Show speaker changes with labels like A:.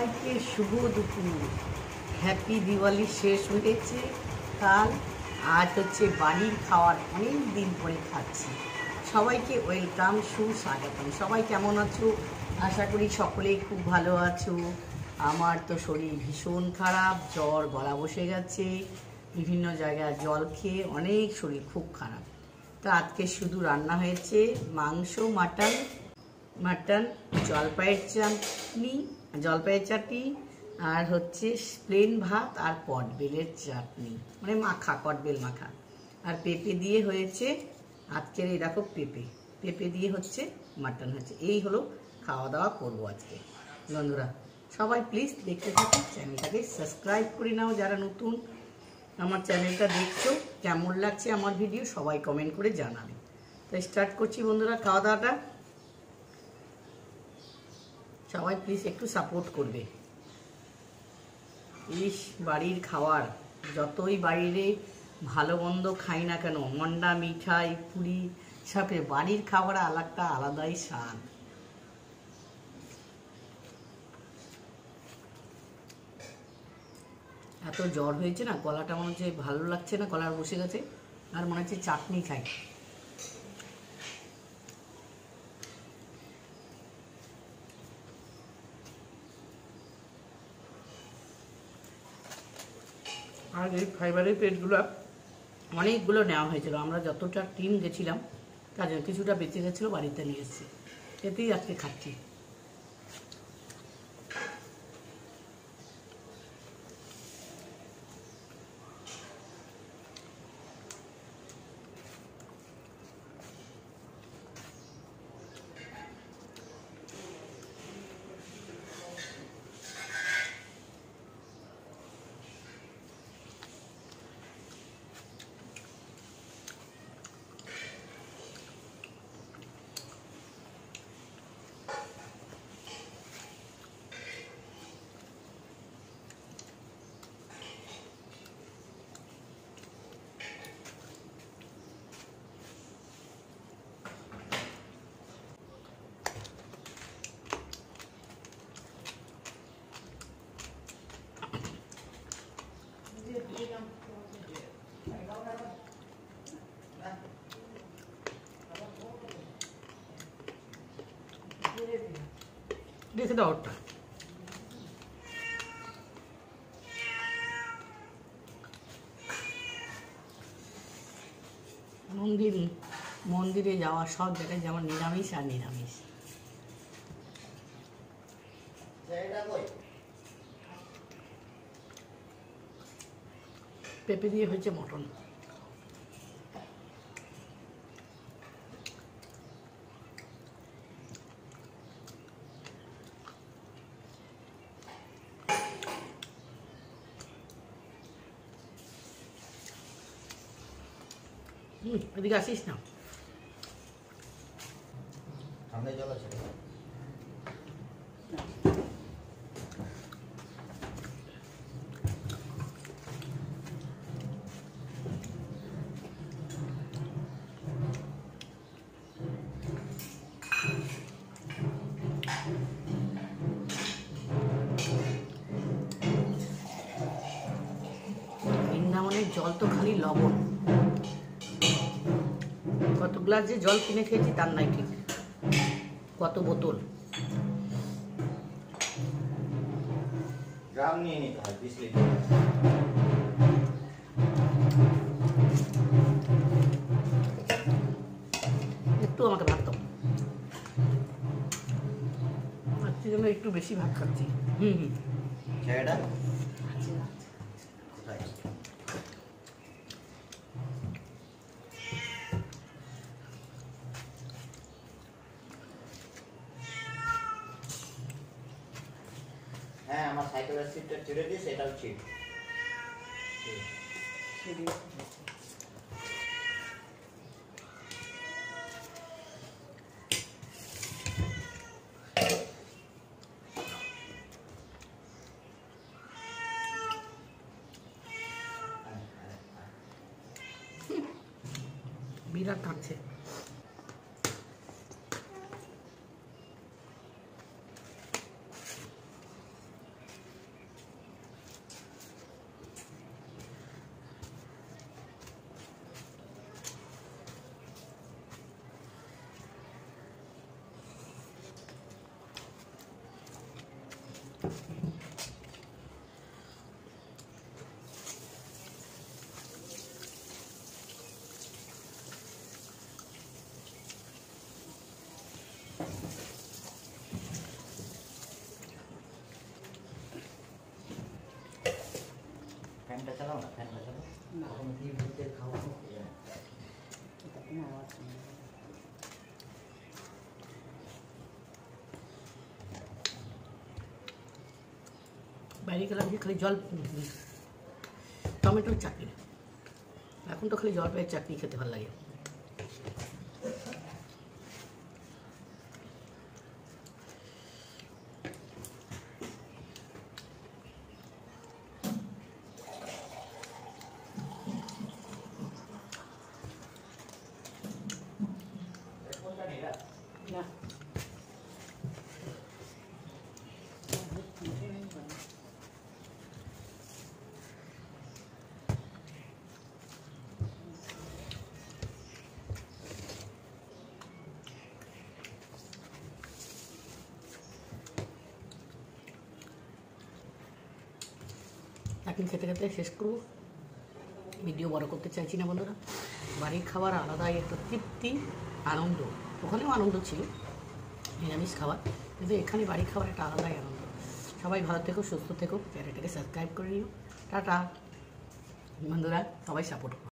A: সবাইকে শুভ দুপুর। হ্যাপি দিওয়ালি শেষ হয়েছে কাল। আজ হচ্ছে বাড়ির খাওয়ার, অনেক দিন পরে খাচ্ছি। সবাইকে ওয়েলকাম, সুস্বাগতম। সবাই কেমন আছো? আশা করি সকলেই খুব ভালো আছো। আমার তো শরীর ভীষণ খারাপ, জ্বর, গলা বসে গেছে, বিভিন্ন জায়গায় জল খেয়ে অনেক শরীর খুব খারাপ। তো আজকে শুধু রান্না হয়েছে মাংস, মাটন, জলপাইয়ের চাটনি আর হচ্ছে প্লেন ভাত আর কটবেলের চাটনি, মানে মাখা, কটবেল মাখা। আর পেঁপে দিয়ে হয়েছে আজকের, এই দেখো পেঁপে দিয়ে হচ্ছে মাটন হয়েছে। এই হলো খাওয়া দাওয়া করবো আজকে। বন্ধুরা সবাই প্লিজ দেখতে থাকো, চ্যানেলটাকে সাবস্ক্রাইব করে নাও। যারা নতুন আমার চ্যানেলটা দেখছো, কেমন লাগছে আমার ভিডিও সবাই কমেন্ট করে জানাবে। তো স্টার্ট করছি বন্ধুরা খাওয়া দাওয়াটা। সবাই প্লিজ একটু সাপোর্ট করবে। বাড়ির খাবার, যতই বাইরে ভালো মন্দ খাই না কেন, মন্ডা, মিঠাই, পুরি, সাথে বাড়ির খাবার আলাদাই স্বাদ। এত জ্বর হয়েছে না, গলাটা মনে হচ্ছে ভালো লাগছে না, গলার বসে গেছে। আর মনে হচ্ছে চাটনি খাই। আর এই ফাইবারের প্লেটগুলো অনেকগুলো নেওয়া হয়েছিল। আমরা যতটা টিম গেছিলাম তার জন্য কিছুটা বেঁচে গেছিলো, বাড়িতে নিয়ে এসেছি। এতেই আজকে খাচ্ছি। দেখে দাও ওটা। মন্দিরে যাওয়া, সব জায়গায় যেমন নিরামিষ আর নিরামিষ। পেঁপে দিয়ে হয়েছে মটন। এদিকে আসিস না। জল আছে। বৃন্দাবনের জল তো খালি লবণ। কত গ্লাস যে জল কিনে খেয়েছি তার নাই ঠিক, কত বোতল। গ্রাম নিয়ে নিতে হয় 20 লিটার। একটু আমাকে ভাত দাও, আজকে জন্য একটু বেশি ভাত খাচ্ছি। জায়গাটা হ্যাঁ, আমার সাইকেলের সিটটা ছেড়ে দিয়ে সেটাও ঠিক। বিরাট কাঁদছে।
B: ফ্যানটা চালাও না, ফ্যানটা চালাও
A: না।
B: তখন টিভিতে খাওয়ানো হয়ে যায়।
A: এটা কোনো আওয়াজ নেই। বাইরে গেলাম যে খালি জল টমেটোর চাটনি, এখন তো খালি জলপাইয়ের চাটনি খেতে ভালো লাগে।
B: কোনটা নিলা?
A: না এখন খেতে খেতে শেষ করবো। ভিডিও বড় করতে চাইছি না বন্ধুরা। বাড়ির খাবার আলাদাই একটা তৃপ্তি, আনন্দ। ওখানেও আনন্দ ছিল, নিরামিষ খাবার, কিন্তু এখানে বাড়ির খাবার একটা আলাদাই আনন্দ। সবাই ভালো থেকো, সুস্থ থেকো, চ্যানেলটাকে সাবস্ক্রাইব করে নিও। টাটা বন্ধুরা, সবাই সাপোর্ট করো।